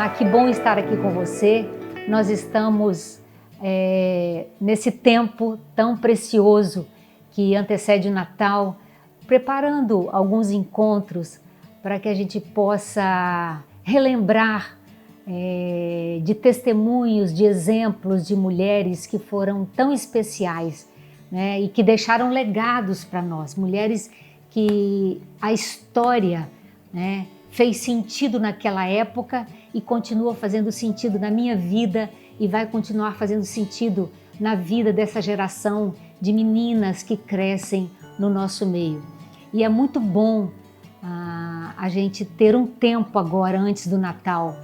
Olá, que bom estar aqui com você. Nós estamos nesse tempo tão precioso que antecede o Natal, preparando alguns encontros para que a gente possa relembrar de testemunhos, de exemplos de mulheres que foram tão especiais, né, e que deixaram legados para nós, mulheres que a história, né, fez sentido naquela época e continua fazendo sentido na minha vida e vai continuar fazendo sentido na vida dessa geração de meninas que crescem no nosso meio. E é muito bom a gente ter um tempo agora, antes do Natal,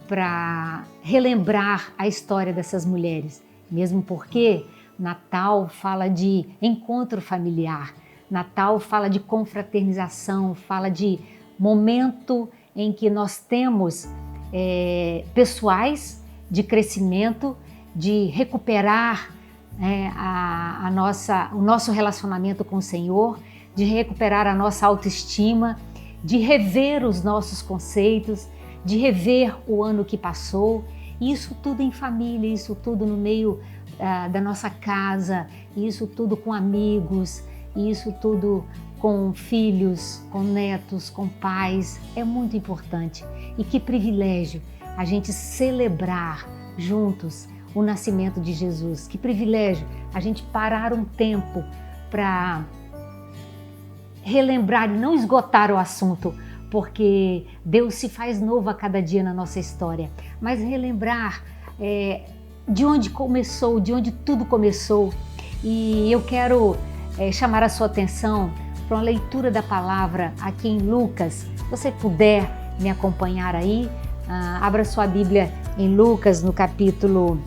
para relembrar a história dessas mulheres, mesmo porque Natal fala de encontro familiar, Natal fala de confraternização, fala de momento em que nós temos pessoais de crescimento, de recuperar o nosso relacionamento com o Senhor, de recuperar a nossa autoestima, de rever os nossos conceitos, de rever o ano que passou, e isso tudo em família, isso tudo no meio da nossa casa, isso tudo com amigos, isso tudo com filhos, com netos, com pais, é muito importante. E que privilégio a gente celebrar juntos o nascimento de Jesus. Que privilégio a gente parar um tempo para relembrar e não esgotar o assunto, porque Deus se faz novo a cada dia na nossa história, mas relembrar de onde começou, de onde tudo começou. E eu quero chamar a sua atenção para uma leitura da palavra aqui em Lucas. Se você puder me acompanhar aí, abra sua Bíblia em Lucas, no capítulo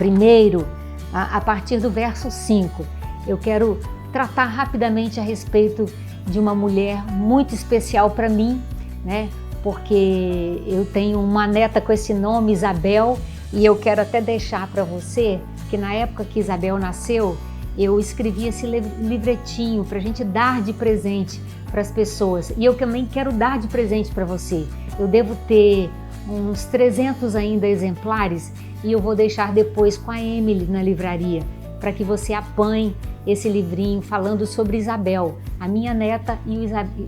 1, a partir do verso 5. Eu quero tratar rapidamente a respeito de uma mulher muito especial para mim, né? Porque eu tenho uma neta com esse nome, Isabel, e eu quero até deixar para você que na época que Isabel nasceu, eu escrevi esse livretinho para a gente dar de presente para as pessoas. E eu também quero dar de presente para você. Eu devo ter uns 300 ainda exemplares e eu vou deixar depois com a Emily na livraria para que você apanhe esse livrinho falando sobre Isabel, a minha neta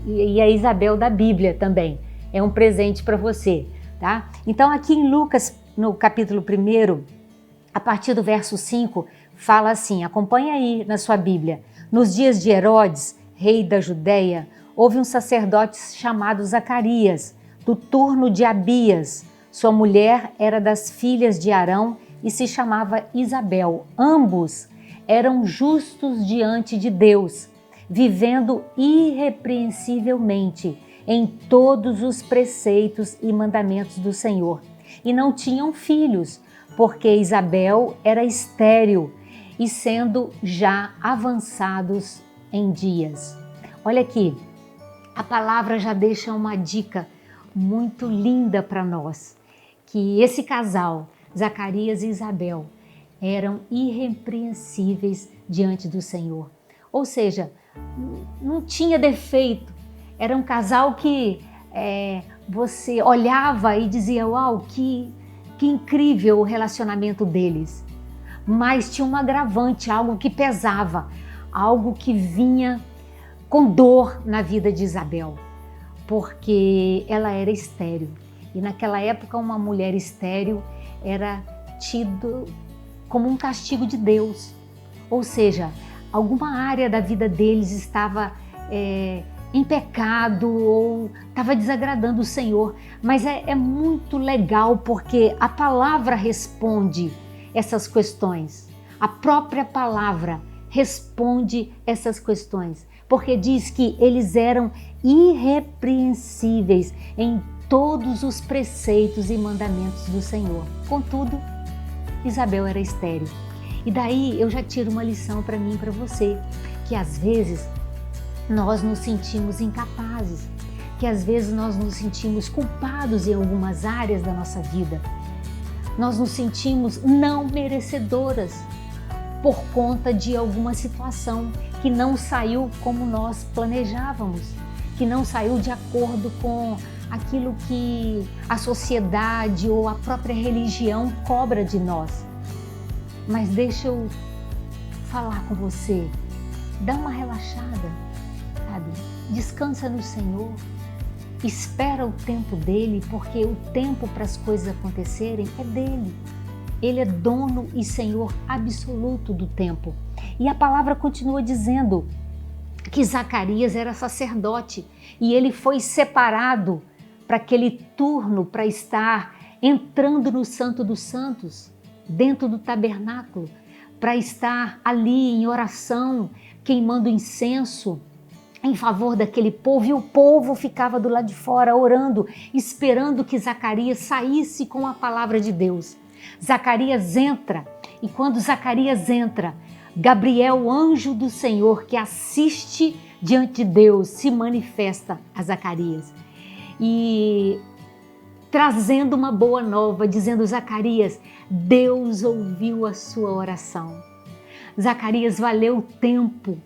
e a Isabel da Bíblia também. É um presente para você, tá? Então aqui em Lucas, no capítulo 1, a partir do verso 5, fala assim, acompanha aí na sua Bíblia. Nos dias de Herodes, rei da Judéia, houve um sacerdote chamado Zacarias, do turno de Abias. Sua mulher era das filhas de Arão e se chamava Isabel. Ambos eram justos diante de Deus, vivendo irrepreensivelmente em todos os preceitos e mandamentos do Senhor. E não tinham filhos, porque Isabel era estéril, e sendo já avançados em dias. Olha aqui, a palavra já deixa uma dica muito linda para nós, que esse casal, Zacarias e Isabel, eram irrepreensíveis diante do Senhor. Ou seja, não tinha defeito, era um casal que você olhava e dizia, uau, que incrível o relacionamento deles. Mas tinha um agravante, algo que pesava, algo que vinha com dor na vida de Isabel, porque ela era estéril. E naquela época uma mulher estéril era tido como um castigo de Deus. Ou seja, alguma área da vida deles estava em pecado ou estava desagradando o Senhor. Mas é muito legal porque a palavra responde essas questões. A própria palavra responde essas questões, porque diz que eles eram irrepreensíveis em todos os preceitos e mandamentos do Senhor. Contudo, Isabel era estéril. E daí eu já tiro uma lição para mim e para você, que às vezes nós nos sentimos incapazes, que às vezes nós nos sentimos culpados em algumas áreas da nossa vida. Nós nos sentimos não merecedoras por conta de alguma situação que não saiu como nós planejávamos, que não saiu de acordo com aquilo que a sociedade ou a própria religião cobra de nós. Mas deixa eu falar com você, dá uma relaxada, sabe? Descansa no Senhor, espera o tempo dele, porque o tempo para as coisas acontecerem é dele. Ele é dono e Senhor absoluto do tempo. E a palavra continua dizendo que Zacarias era sacerdote e ele foi separado para aquele turno, para estar entrando no Santo dos Santos, dentro do tabernáculo, para estar ali em oração, queimando incenso em favor daquele povo, e o povo ficava do lado de fora orando, esperando que Zacarias saísse com a palavra de Deus. Zacarias entra, e quando Zacarias entra, Gabriel, o anjo do Senhor que assiste diante de Deus, se manifesta a Zacarias e trazendo uma boa nova, dizendo: Zacarias, Deus ouviu a sua oração. Zacarias, valeu o tempo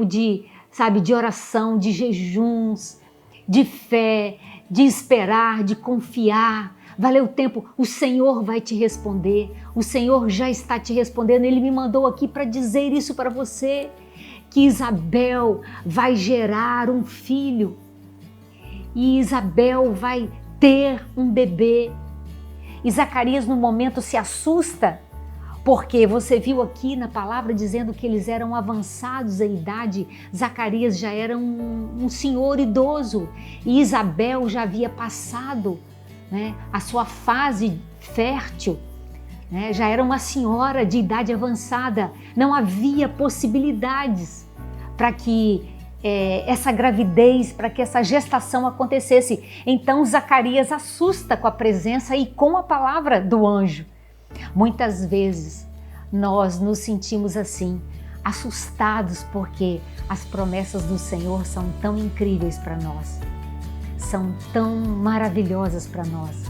de oração, de jejuns, de fé, de esperar, de confiar. Valeu o tempo, o Senhor vai te responder, o Senhor já está te respondendo. Ele me mandou aqui para dizer isso para você, que Isabel vai gerar um filho e Isabel vai ter um bebê. E Zacarias no momento se assusta, porque você viu aqui na palavra dizendo que eles eram avançados em idade. Zacarias já era um senhor idoso e Isabel já havia passado, né, a sua fase fértil, né, já era uma senhora de idade avançada. Não havia possibilidades para que essa gravidez, para que essa gestação acontecesse. Então Zacarias assusta com a presença e com a palavra do anjo. Muitas vezes nós nos sentimos assim, assustados, porque as promessas do Senhor são tão incríveis para nós, são tão maravilhosas para nós,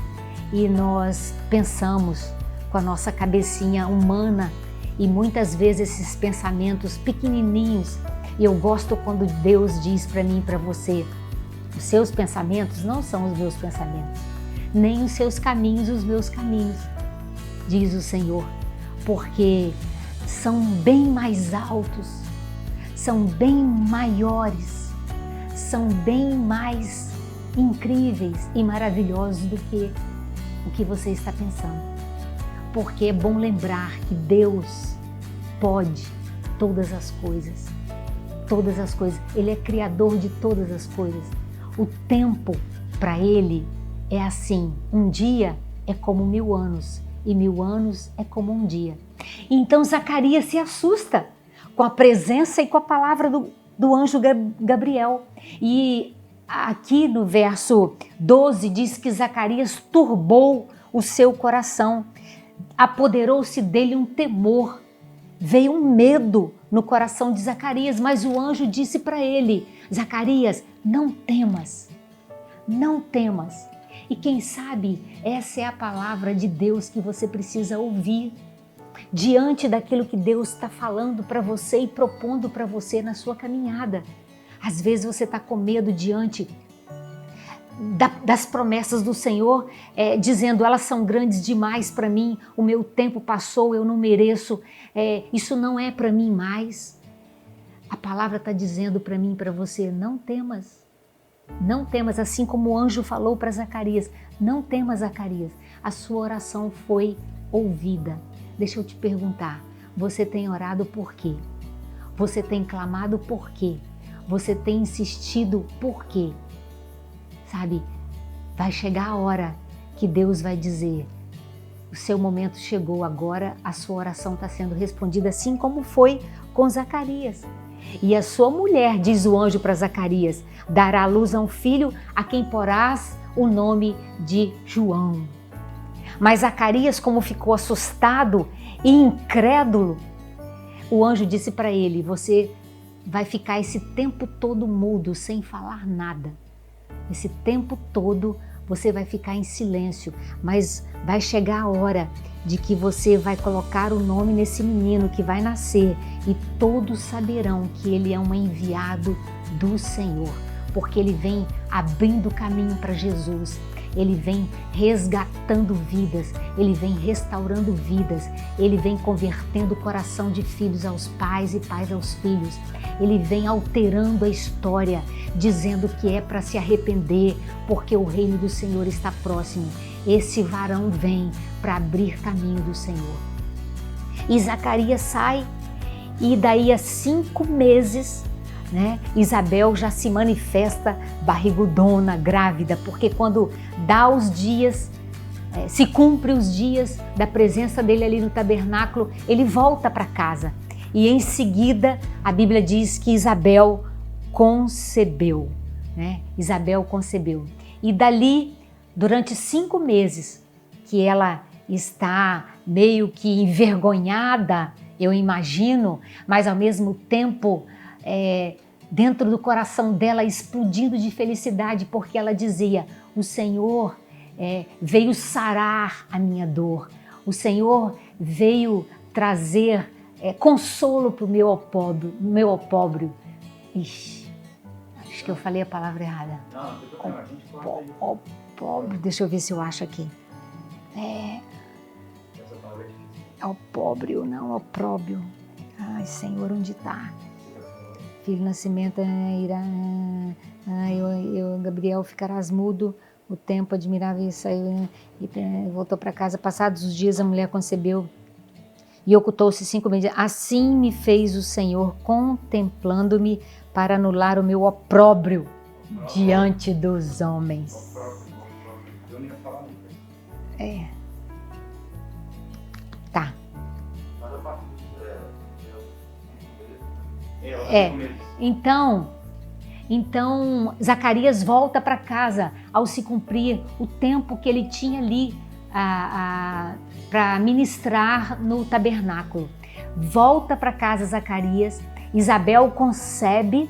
e nós pensamos com a nossa cabecinha humana, e muitas vezes esses pensamentos pequenininhos. E eu gosto quando Deus diz para mim e para você: os seus pensamentos não são os meus pensamentos, nem os seus caminhos os meus caminhos, diz o Senhor, porque são bem mais altos, são bem maiores, são bem mais incríveis e maravilhosos do que o que você está pensando. Porque é bom lembrar que Deus pode todas as coisas. Todas as coisas. Ele é criador de todas as coisas. O tempo para Ele é assim: um dia é como 1000 anos e 1000 anos é como um dia. Então Zacarias se assusta com a presença e com a palavra do anjo Gabriel. E aqui no verso 12 diz que Zacarias turbou o seu coração, apoderou-se dele um temor, veio um medo no coração de Zacarias, mas o anjo disse para ele: Zacarias, não temas, não temas. E quem sabe essa é a palavra de Deus que você precisa ouvir diante daquilo que Deus está falando para você e propondo para você na sua caminhada. Às vezes você está com medo diante das promessas do Senhor, dizendo: elas são grandes demais para mim, o meu tempo passou, eu não mereço, isso não é para mim mais. A palavra está dizendo para mim e para você: não temas, não temas, assim como o anjo falou para Zacarias: não temas, Zacarias, a sua oração foi ouvida. Deixa eu te perguntar, você tem orado por quê? Você tem clamado por quê? Você tem insistido por quê? Sabe, vai chegar a hora que Deus vai dizer: o seu momento chegou, agora a sua oração está sendo respondida, assim como foi com Zacarias. E a sua mulher, diz o anjo para Zacarias, dará à luz a um filho a quem porás o nome de João. Mas Zacarias, como ficou assustado e incrédulo, o anjo disse para ele: você vai ficar esse tempo todo mudo, sem falar nada. Esse tempo todo você vai ficar em silêncio, mas vai chegar a hora de que você vai colocar o nome nesse menino que vai nascer e todos saberão que ele é um enviado do Senhor. porque ele vem abrindo caminho para Jesus. Ele vem resgatando vidas, ele vem restaurando vidas, ele vem convertendo o coração de filhos aos pais e pais aos filhos. Ele vem alterando a história, dizendo que é para se arrepender, porque o reino do Senhor está próximo. Esse varão vem para abrir caminho do Senhor. E Zacarias sai, e daí a 5 meses, Isabel já se manifesta barrigudona, grávida, porque quando dá os dias, se cumpre os dias da presença dele ali no tabernáculo, ele volta para casa. E em seguida, a Bíblia diz que Isabel concebeu, Isabel concebeu. E dali, durante 5 meses, que ela está meio que envergonhada, eu imagino, mas ao mesmo tempo, dentro do coração dela explodindo de felicidade, porque ela dizia: o Senhor veio sarar a minha dor, o Senhor veio trazer consolo para o meu opróbrio. Ixi, acho que eu falei a palavra errada. Não, opróbrio, deixa eu ver se eu acho aqui. Essa palavra é difícil. Opróbrio, não, opróbrio. Ai, Senhor, onde está? Filho, nascimento, irá. Gabriel, ficarás mudo. O tempo admirável saiu e voltou para casa. Passados os dias, a mulher concebeu e ocultou-se 5 meses. Assim me fez o Senhor, contemplando-me para anular o meu opróbrio diante dos homens. Eu nem ia falar nunca. Tá. Mas a parte Então, Zacarias volta para casa ao se cumprir o tempo que ele tinha ali para ministrar no tabernáculo. Volta para casa Zacarias, Isabel concebe,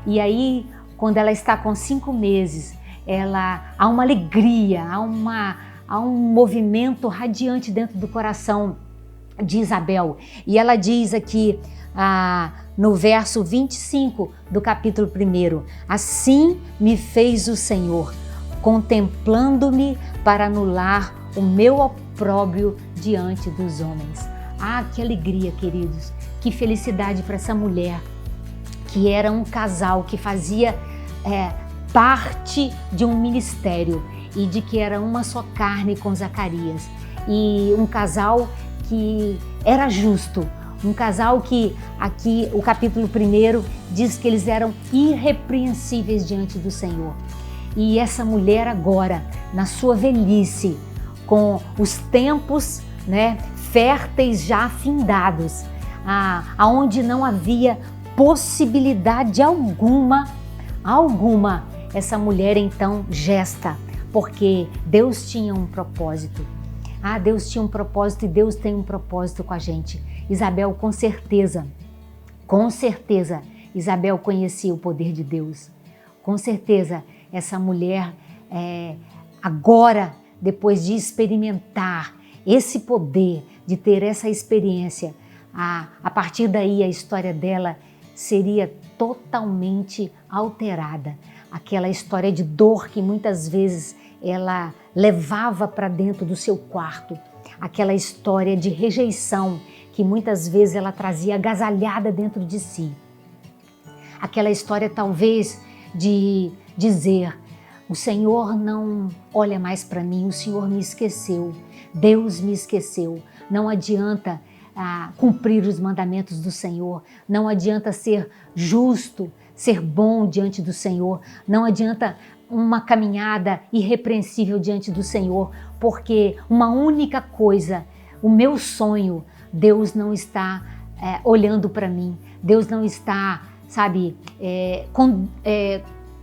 E aí, quando ela está com 5 meses, há uma alegria, há um movimento radiante dentro do coração de Isabel. E ela diz aqui, no verso 25 do capítulo 1, assim me fez o Senhor, contemplando-me para anular o meu opróbrio diante dos homens. Ah, que alegria, queridos, que felicidade para essa mulher, que era um casal que fazia parte de um ministério e de que era uma só carne com Zacarias, e um casal que era justo, um casal que aqui o capítulo 1 diz que eles eram irrepreensíveis diante do Senhor. E essa mulher agora, na sua velhice, com os tempos férteis já findados, aonde não havia possibilidade alguma, essa mulher então gesta, porque Deus tinha um propósito. Deus tinha um propósito e Deus tem um propósito com a gente. Isabel, com certeza, Isabel conhecia o poder de Deus. Com certeza, essa mulher, agora, depois de experimentar esse poder, de ter essa experiência, a partir daí a história dela seria totalmente alterada. Aquela história de dor que muitas vezes ela levava para dentro do seu quarto, aquela história de rejeição que muitas vezes ela trazia agasalhada dentro de si. Aquela história talvez de dizer: o Senhor não olha mais para mim, o Senhor me esqueceu, Deus me esqueceu. Não adianta cumprir os mandamentos do Senhor, não adianta ser justo, ser bom diante do Senhor, não adianta uma caminhada irrepreensível diante do Senhor, porque uma única coisa, o meu sonho, Deus não está olhando para mim, Deus não está,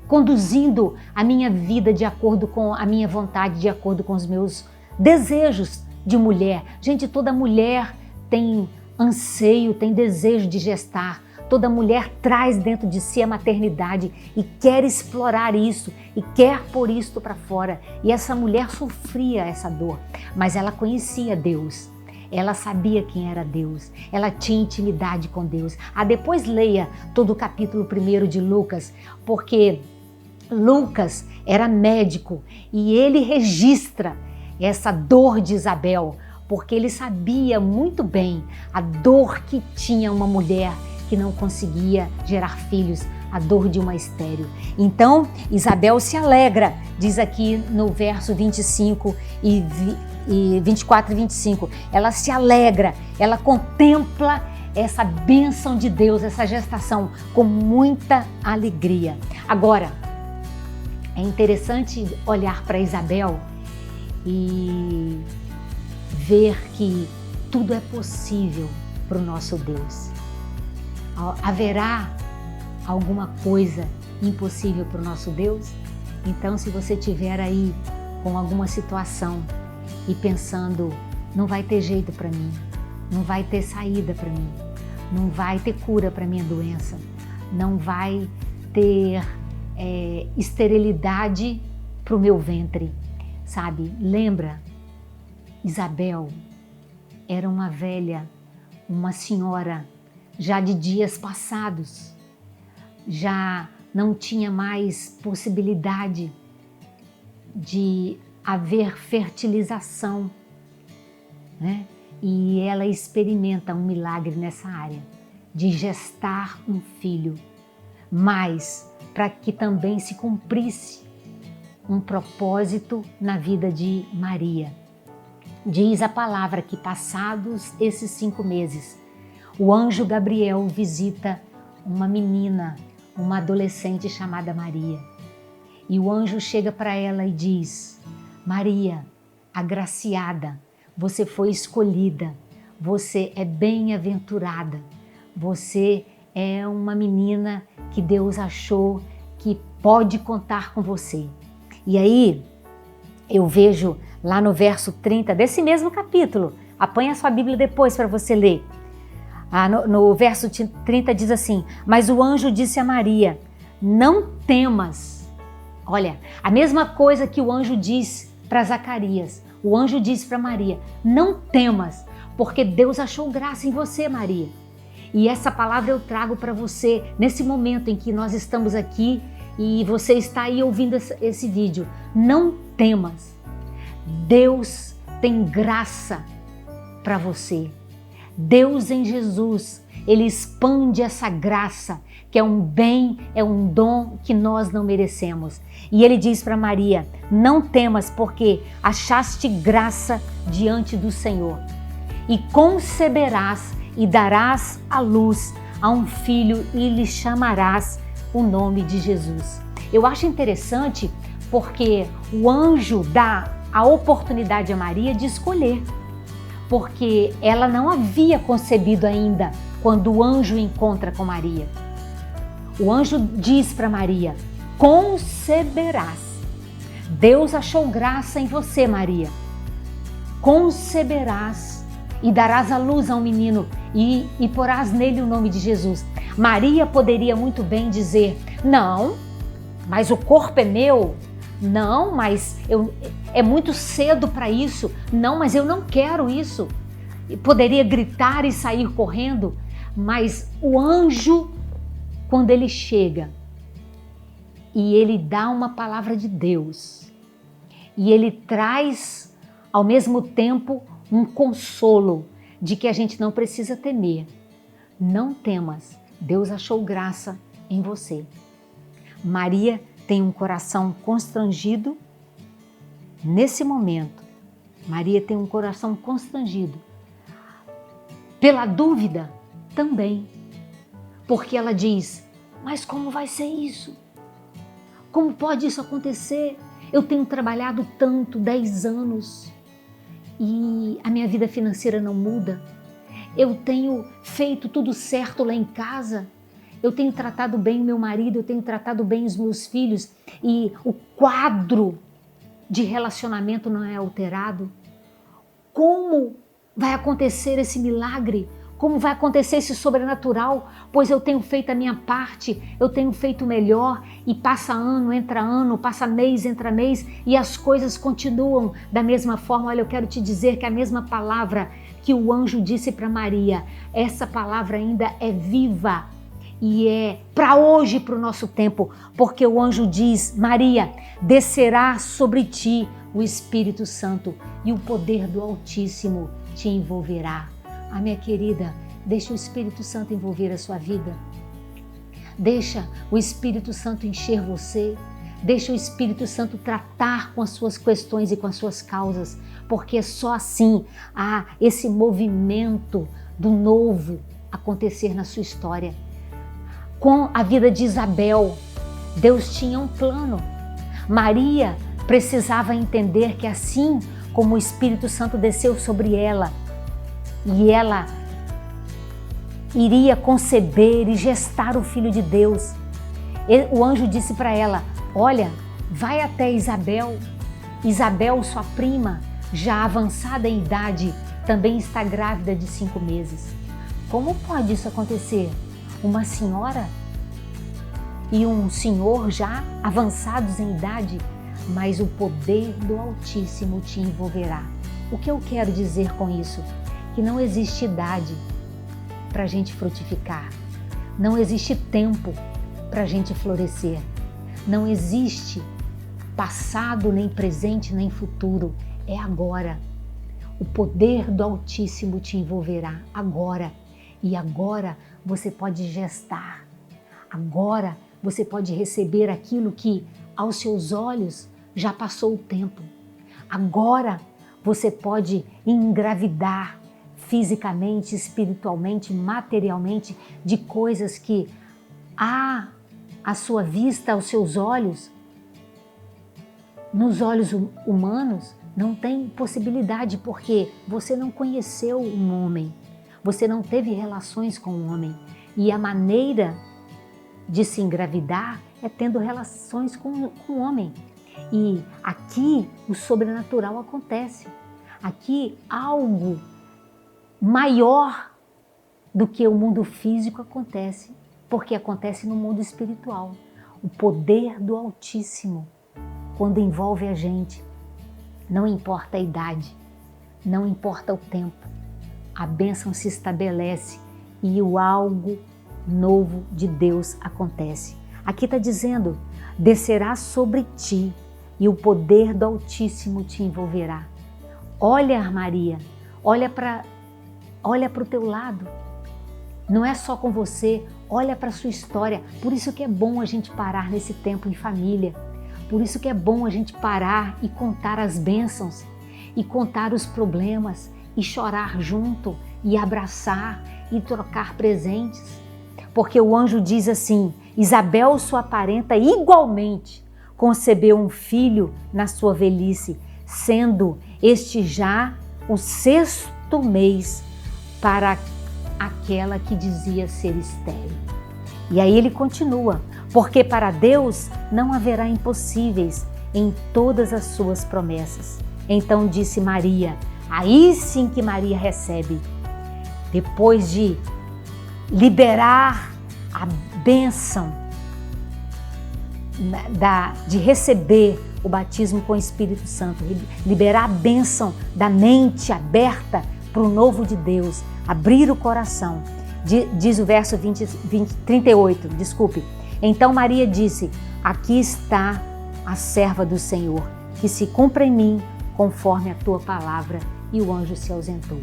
conduzindo a minha vida de acordo com a minha vontade, de acordo com os meus desejos de mulher. Gente, toda mulher tem anseio, tem desejo de gestar. Toda mulher traz dentro de si a maternidade e quer explorar isso e quer pôr isto para fora. E essa mulher sofria essa dor, mas ela conhecia Deus. Ela sabia quem era Deus, ela tinha intimidade com Deus. Depois leia todo o capítulo 1 de Lucas, porque Lucas era médico e ele registra essa dor de Isabel, porque ele sabia muito bem a dor que tinha uma mulher que não conseguia gerar filhos, a dor de uma estéril. Então, Isabel se alegra, diz aqui no verso 25 e 24 e 25, ela se alegra, ela contempla essa bênção de Deus, essa gestação com muita alegria. Agora, é interessante olhar para Isabel e ver que tudo é possível para o nosso Deus. Haverá alguma coisa impossível para o nosso Deus? Então, se você estiver aí com alguma situação e pensando, não vai ter jeito para mim, não vai ter saída para mim, não vai ter cura para minha doença, não vai ter esterilidade para o meu ventre, sabe? Lembra, Isabel era uma velha, uma senhora já de dias passados, já não tinha mais possibilidade de haver fertilização, né? E ela experimenta um milagre nessa área, de gestar um filho, mas para que também se cumprisse um propósito na vida de Maria. Diz a palavra que passados esses 5 meses, o anjo Gabriel visita uma menina, uma adolescente chamada Maria. E o anjo chega para ela e diz: Maria, agraciada, você foi escolhida, você é bem-aventurada, você é uma menina que Deus achou que pode contar com você. E aí eu vejo lá no verso 30 desse mesmo capítulo, apanha a sua Bíblia depois para você ler. No verso 30 diz assim: mas o anjo disse a Maria, não temas. Olha, a mesma coisa que o anjo disse para Zacarias, o anjo disse para Maria, não temas, porque Deus achou graça em você, Maria. E essa palavra eu trago para você nesse momento em que nós estamos aqui e você está aí ouvindo esse vídeo. Não temas, Deus tem graça para você. Deus em Jesus, Ele expande essa graça, que é um bem, é um dom que nós não merecemos. E Ele diz para Maria, não temas, porque achaste graça diante do Senhor. E conceberás e darás à luz a um filho e lhe chamarás o nome de Jesus. Eu acho interessante porque o anjo dá a oportunidade a Maria de escolher, porque ela não havia concebido ainda quando o anjo encontra com Maria. O anjo diz para Maria, conceberás. Deus achou graça em você, Maria. Conceberás e darás à luz a um menino e porás nele o nome de Jesus. Maria poderia muito bem dizer, não, mas o corpo é meu. Não, mas é muito cedo para isso. Não, mas eu não quero isso. Poderia gritar e sair correndo, mas o anjo, quando ele chega e ele dá uma palavra de Deus e ele traz ao mesmo tempo um consolo de que a gente não precisa temer. Não temas, Deus achou graça em você. Maria tem um coração constrangido nesse momento. Maria tem um coração constrangido pela dúvida também, porque ela diz, mas como vai ser isso? Como pode isso acontecer? Eu tenho trabalhado tanto, 10 anos, e a minha vida financeira não muda. Eu tenho feito tudo certo lá em casa. Eu tenho tratado bem o meu marido, eu tenho tratado bem os meus filhos e o quadro de relacionamento não é alterado. Como vai acontecer esse milagre? Como vai acontecer esse sobrenatural? Pois eu tenho feito a minha parte, eu tenho feito o melhor e passa ano, passa mês, entra mês e as coisas continuam da mesma forma. Olha, eu quero te dizer que a mesma palavra que o anjo disse para Maria, essa palavra ainda é viva e é para hoje, para o nosso tempo, porque o anjo diz, Maria, descerá sobre ti o Espírito Santo e o poder do Altíssimo te envolverá. Ah, minha querida, deixa o Espírito Santo envolver a sua vida. Deixa o Espírito Santo encher você. Deixa o Espírito Santo tratar com as suas questões e com as suas causas, porque é só assim esse movimento do novo acontecer na sua história. Com a vida de Isabel, Deus tinha um plano. Maria precisava entender que assim como o Espírito Santo desceu sobre ela e ela iria conceber e gestar o Filho de Deus, o anjo disse para ela, olha, vai até Isabel. Isabel, sua prima, já avançada em idade, também está grávida de 5 meses. Como pode isso acontecer? Uma senhora e um senhor já avançados em idade, mas o poder do Altíssimo te envolverá. O que eu quero dizer com isso? Que não existe idade para a gente frutificar. Não existe tempo para a gente florescer. Não existe passado, nem presente, nem futuro. É agora. O poder do Altíssimo te envolverá agora. E agora você pode gestar. Agora você pode receber aquilo que aos seus olhos já passou o tempo. Agora você pode engravidar fisicamente, espiritualmente, materialmente de coisas que à sua vista, aos seus olhos, nos olhos humanos, não tem possibilidade, porque você não conheceu um homem, você não teve relações com um homem. E a maneira de se engravidar é tendo relações com um homem. E aqui o sobrenatural acontece. Aqui algo maior do que o mundo físico acontece, porque acontece no mundo espiritual. O poder do Altíssimo, quando envolve a gente, não importa a idade, não importa o tempo, a bênção se estabelece e o algo novo de Deus acontece. Aqui está dizendo, descerá sobre ti e o poder do Altíssimo te envolverá. Olha, Maria, olha para o teu lado. Não é só com você, olha para a sua história. Por isso que é bom a gente parar nesse tempo em família. Por isso que é bom a gente parar e contar as bênçãos, e contar os problemas, e chorar junto, e abraçar, e trocar presentes. Porque o anjo diz assim, Isabel, sua parenta, igualmente concebeu um filho na sua velhice, sendo este já o 6º mês para aquela que dizia ser estéril. E aí ele continua, porque para Deus não haverá impossíveis em todas as suas promessas. Então disse Maria, aí sim que Maria recebe, depois de liberar a bênção, de receber o batismo com o Espírito Santo, liberar a bênção da mente aberta para o novo de Deus, abrir o coração. Diz o verso 38, desculpe. Então Maria disse, aqui está a serva do Senhor, que se cumpra em mim conforme a tua palavra. E o anjo se ausentou.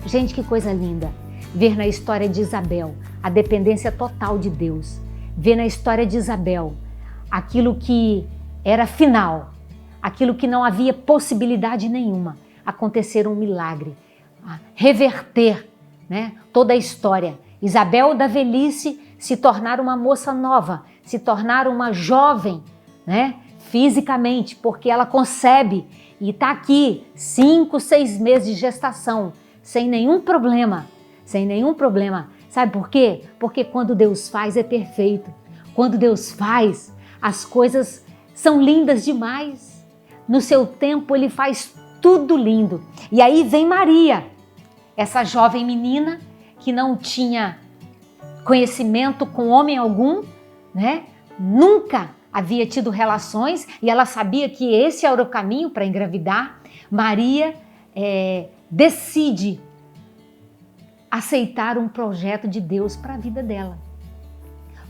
Gente, que coisa linda ver na história de Isabel a dependência total de Deus. Ver na história de Isabel aquilo que era final, aquilo que não havia possibilidade nenhuma, acontecer um milagre, reverter, né, toda a história. Isabel da velhice se tornar uma moça nova, se tornar uma jovem, né, fisicamente, porque ela concebe e está aqui 5, 6 meses de gestação, sem nenhum problema, sem nenhum problema. Sabe por quê? Porque quando Deus faz é perfeito. Quando Deus faz, as coisas são lindas demais. No seu tempo Ele faz tudo lindo. E aí vem Maria, essa jovem menina que não tinha conhecimento com homem algum, né? Nunca havia tido relações e ela sabia que esse era o caminho para engravidar. Maria decide aceitar um projeto de Deus para a vida dela.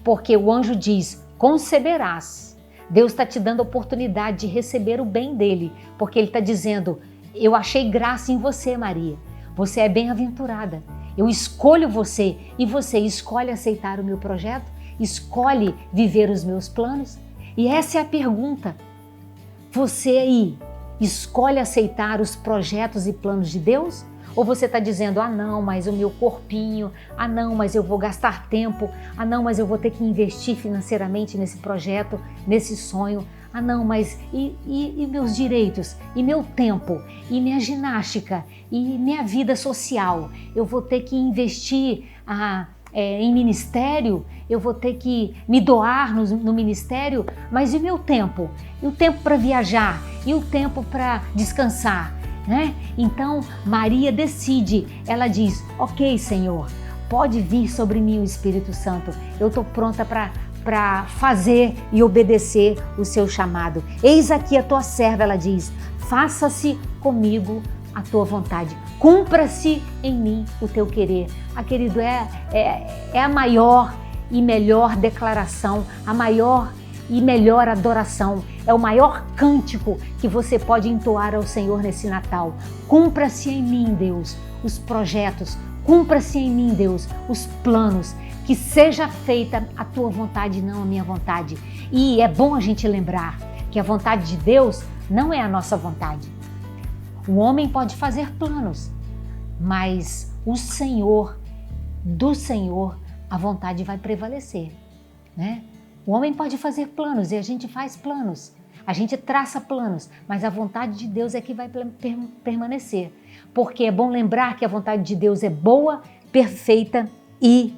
Porque o anjo diz, conceberás. Deus está te dando a oportunidade de receber o bem dele, porque ele está dizendo, eu achei graça em você, Maria. Você é bem-aventurada. Eu escolho você e você escolhe aceitar o meu projeto? Escolhe viver os meus planos? E essa é a pergunta. Você aí escolhe aceitar os projetos e planos de Deus? Ou você está dizendo, ah não, mas o meu corpinho, ah não, mas eu vou gastar tempo, ah não, mas eu vou ter que investir financeiramente nesse projeto, nesse sonho, ah não, mas e meus direitos, e meu tempo, e minha ginástica, e minha vida social, eu vou ter que investir em ministério, eu vou ter que me doar no ministério, mas e meu tempo? E o tempo para viajar? E o tempo para descansar? Né? Então Maria decide, ela diz, ok Senhor, pode vir sobre mim o Espírito Santo, eu estou pronta para fazer e obedecer o seu chamado. Eis aqui a tua serva, ela diz, faça-se comigo a tua vontade, cumpra-se em mim o teu querer. Querido, é a maior e melhor declaração, a maior e melhor adoração, é o maior cântico que você pode entoar ao Senhor nesse Natal. Cumpra-se em mim, Deus, os projetos, cumpra-se em mim, Deus, os planos, que seja feita a tua vontade, não a minha vontade. E é bom a gente lembrar que a vontade de Deus não é a nossa vontade. O homem pode fazer planos, mas do Senhor, a vontade vai prevalecer, né? O homem pode fazer planos e a gente faz planos, a gente traça planos, mas a vontade de Deus é que vai permanecer. Porque é bom lembrar que a vontade de Deus é boa, perfeita e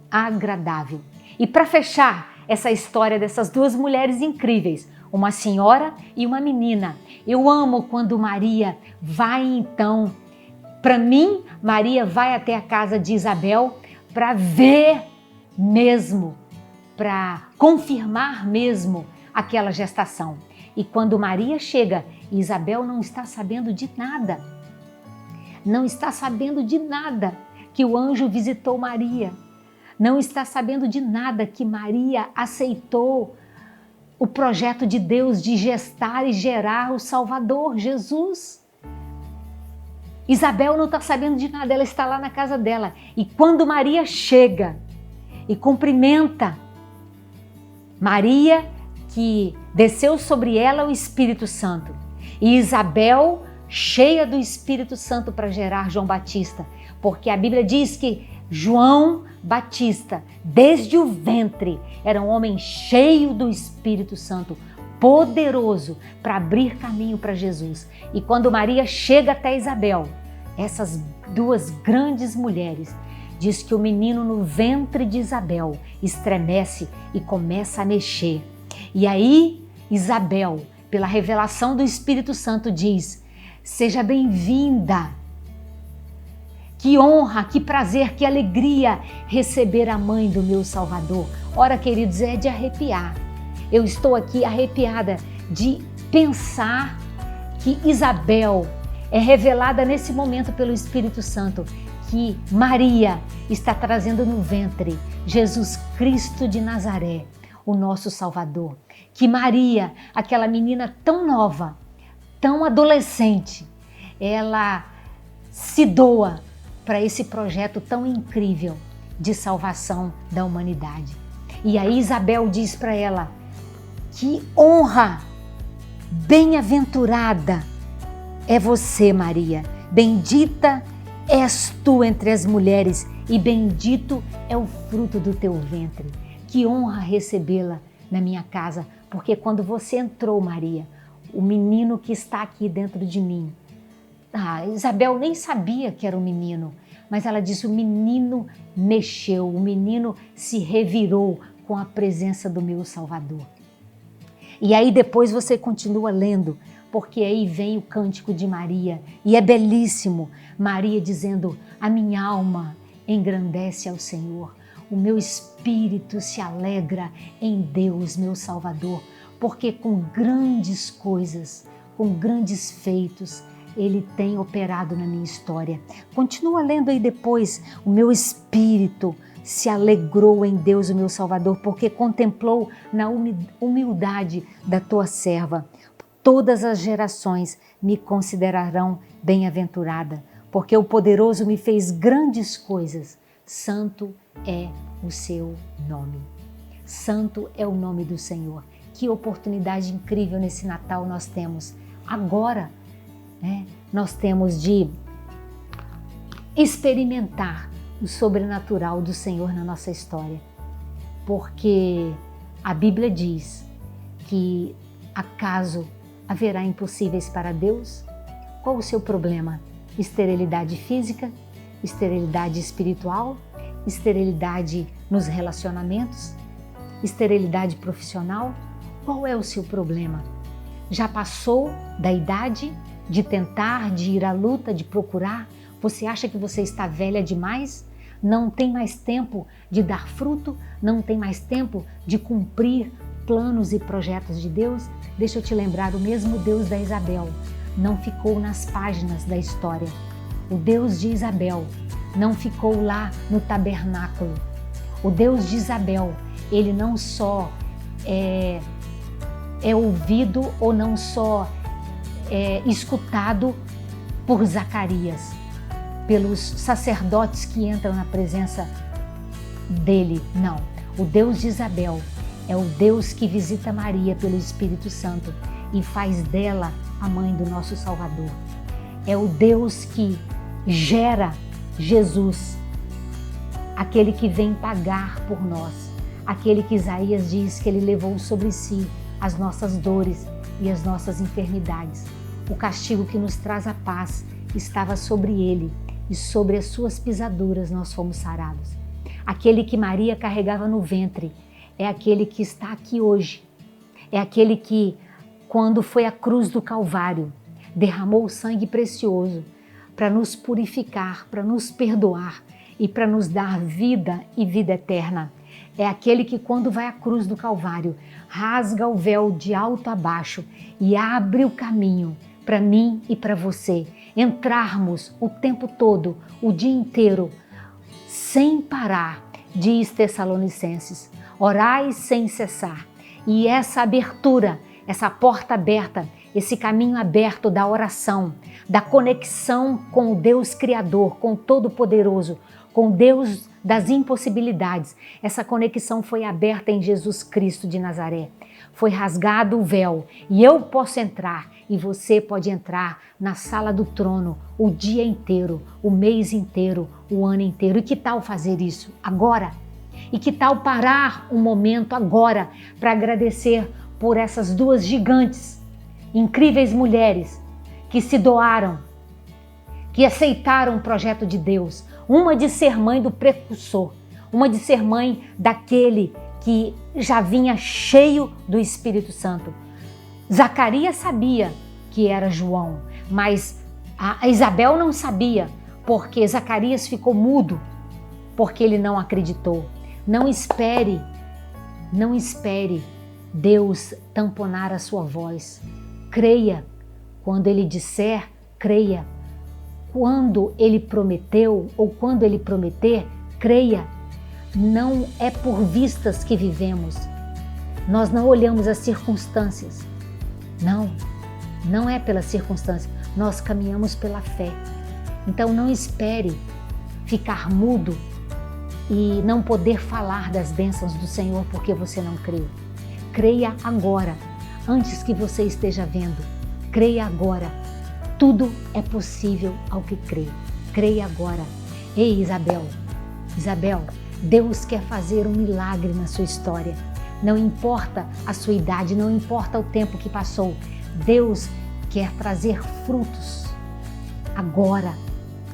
agradável. E para fechar essa história dessas duas mulheres incríveis, uma senhora e uma menina, eu amo quando Maria vai então, para mim, Maria vai até a casa de Isabel para ver mesmo, para confirmar mesmo aquela gestação. E quando Maria chega, Isabel não está sabendo de nada. Não está sabendo de nada que o anjo visitou Maria. Não está sabendo de nada que Maria aceitou o projeto de Deus de gestar e gerar o Salvador, Jesus. Isabel não está sabendo de nada, ela está lá na casa dela. E quando Maria chega e cumprimenta Maria, que desceu sobre ela o Espírito Santo, e Isabel, cheia do Espírito Santo para gerar João Batista, porque a Bíblia diz que João Batista, desde o ventre, era um homem cheio do Espírito Santo, poderoso para abrir caminho para Jesus. E quando Maria chega até Isabel, essas duas grandes mulheres, diz que o menino no ventre de Isabel estremece e começa a mexer. E aí Isabel, pela revelação do Espírito Santo, diz, seja bem-vinda. Que honra, que prazer, que alegria receber a mãe do meu Salvador. Ora, queridos, é de arrepiar. Eu estou aqui arrepiada de pensar que Isabel é revelada nesse momento pelo Espírito Santo, que Maria está trazendo no ventre Jesus Cristo de Nazaré, o nosso Salvador. Que Maria, aquela menina tão nova, tão adolescente, ela se doa para esse projeto tão incrível de salvação da humanidade. E aí Isabel diz para ela, que honra, bem-aventurada é você, Maria, bendita és tu entre as mulheres e bendito é o fruto do teu ventre. Que honra recebê-la na minha casa, porque quando você entrou, Maria, o menino que está aqui dentro de mim, Isabel nem sabia que era um menino, mas ela disse, o menino mexeu, o menino se revirou com a presença do meu Salvador. E aí depois você continua lendo, porque aí vem o cântico de Maria, e é belíssimo, Maria dizendo, a minha alma engrandece ao Senhor, o meu espírito se alegra em Deus, meu Salvador, porque com grandes coisas, com grandes feitos, Ele tem operado na minha história. Continua lendo aí depois. O meu espírito se alegrou em Deus, o meu Salvador, porque contemplou na humildade da tua serva. Todas as gerações me considerarão bem-aventurada, porque o poderoso me fez grandes coisas. Santo é o seu nome. Santo é o nome do Senhor. Que oportunidade incrível nesse Natal nós temos. Agora, nós temos de experimentar o sobrenatural do Senhor na nossa história. Porque a Bíblia diz que acaso haverá impossíveis para Deus? Qual o seu problema? Esterilidade física? Esterilidade espiritual? Esterilidade nos relacionamentos? Esterilidade profissional? Qual é o seu problema? Já passou da idade de tentar, de ir à luta, de procurar? Você acha que você está velha demais? Não tem mais tempo de dar fruto? Não tem mais tempo de cumprir planos e projetos de Deus? Deixa eu te lembrar, o mesmo Deus da Isabel não ficou nas páginas da história. O Deus de Isabel não ficou lá no tabernáculo. O Deus de Isabel, ele não só é ouvido ou não só é escutado por Zacarias, pelos sacerdotes que entram na presença dele. Não, o Deus de Isabel é o Deus que visita Maria pelo Espírito Santo e faz dela a mãe do nosso Salvador. É o Deus que gera Jesus, aquele que vem pagar por nós, aquele que Isaías diz que ele levou sobre si as nossas dores e as nossas enfermidades. O castigo que nos traz a paz estava sobre ele e sobre as suas pisaduras nós fomos sarados. Aquele que Maria carregava no ventre é aquele que está aqui hoje. É aquele que, quando foi à cruz do Calvário, derramou o sangue precioso para nos purificar, para nos perdoar e para nos dar vida e vida eterna. É aquele que, quando vai à cruz do Calvário, rasga o véu de alto a baixo e abre o caminho para mim e para você entrarmos o tempo todo, o dia inteiro, sem parar, diz Tessalonicenses. Orai sem cessar. E essa abertura, essa porta aberta, esse caminho aberto da oração, da conexão com o Deus Criador, com o Todo-Poderoso, com Deus das impossibilidades, essa conexão foi aberta em Jesus Cristo de Nazaré. Foi rasgado o véu e eu posso entrar e você pode entrar na sala do trono o dia inteiro, o mês inteiro, o ano inteiro. E que tal fazer isso agora? E que tal parar um momento agora para agradecer por essas duas gigantes, incríveis mulheres que se doaram, que aceitaram o projeto de Deus, uma de ser mãe do precursor, uma de ser mãe daquele que já vinha cheio do Espírito Santo. Zacarias sabia que era João, mas a Isabel não sabia, porque Zacarias ficou mudo, porque ele não acreditou. Não espere Deus tamponar a sua voz. Creia. Quando ele disser, creia. Quando ele prometeu ou quando ele prometer, creia. Não é por vistas que vivemos. Nós não olhamos as circunstâncias. Não é pela circunstância. Nós caminhamos pela fé. Então não espere ficar mudo e não poder falar das bênçãos do Senhor porque você não creu. Creia agora, antes que você esteja vendo. Creia agora. Tudo é possível ao que crê. Creia agora. Ei, Isabel, Deus quer fazer um milagre na sua história. Não importa a sua idade, não importa o tempo que passou. Deus quer trazer frutos agora,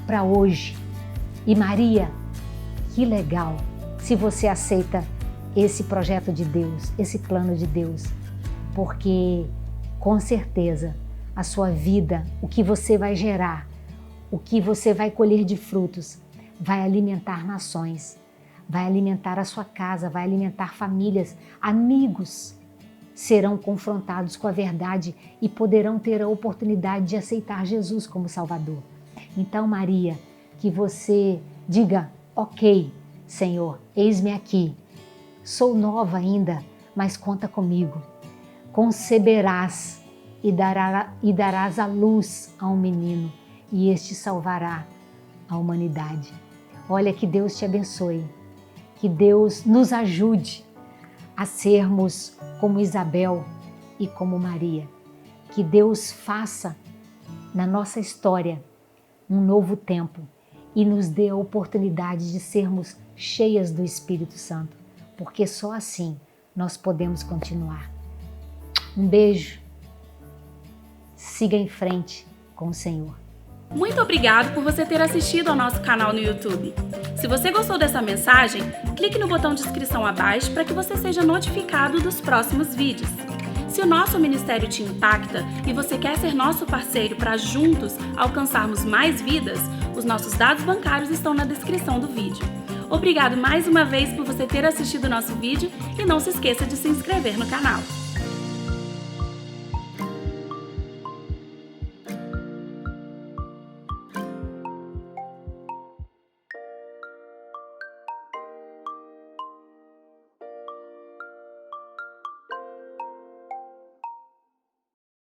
para hoje. E Maria, que legal se você aceita esse projeto de Deus, esse plano de Deus, porque com certeza a sua vida, o que você vai gerar, o que você vai colher de frutos, vai alimentar nações, vai alimentar a sua casa, vai alimentar famílias, amigos. serão confrontados com a verdade e poderão ter a oportunidade de aceitar Jesus como Salvador. Então, Maria, que você diga, ok, Senhor, eis-me aqui. Sou nova ainda, mas conta comigo. Conceberás e darás à luz a um menino, e este salvará a humanidade. Olha, que Deus te abençoe, que Deus nos ajude a sermos como Isabel e como Maria. Que Deus faça na nossa história um novo tempo e nos dê a oportunidade de sermos cheias do Espírito Santo, porque só assim nós podemos continuar. Um beijo, siga em frente com o Senhor. Muito obrigado por você ter assistido ao nosso canal no YouTube. Se você gostou dessa mensagem, clique no botão de inscrição abaixo para que você seja notificado dos próximos vídeos. Se o nosso ministério te impacta e você quer ser nosso parceiro para juntos alcançarmos mais vidas, os nossos dados bancários estão na descrição do vídeo. Obrigado mais uma vez por você ter assistido o nosso vídeo e não se esqueça de se inscrever no canal.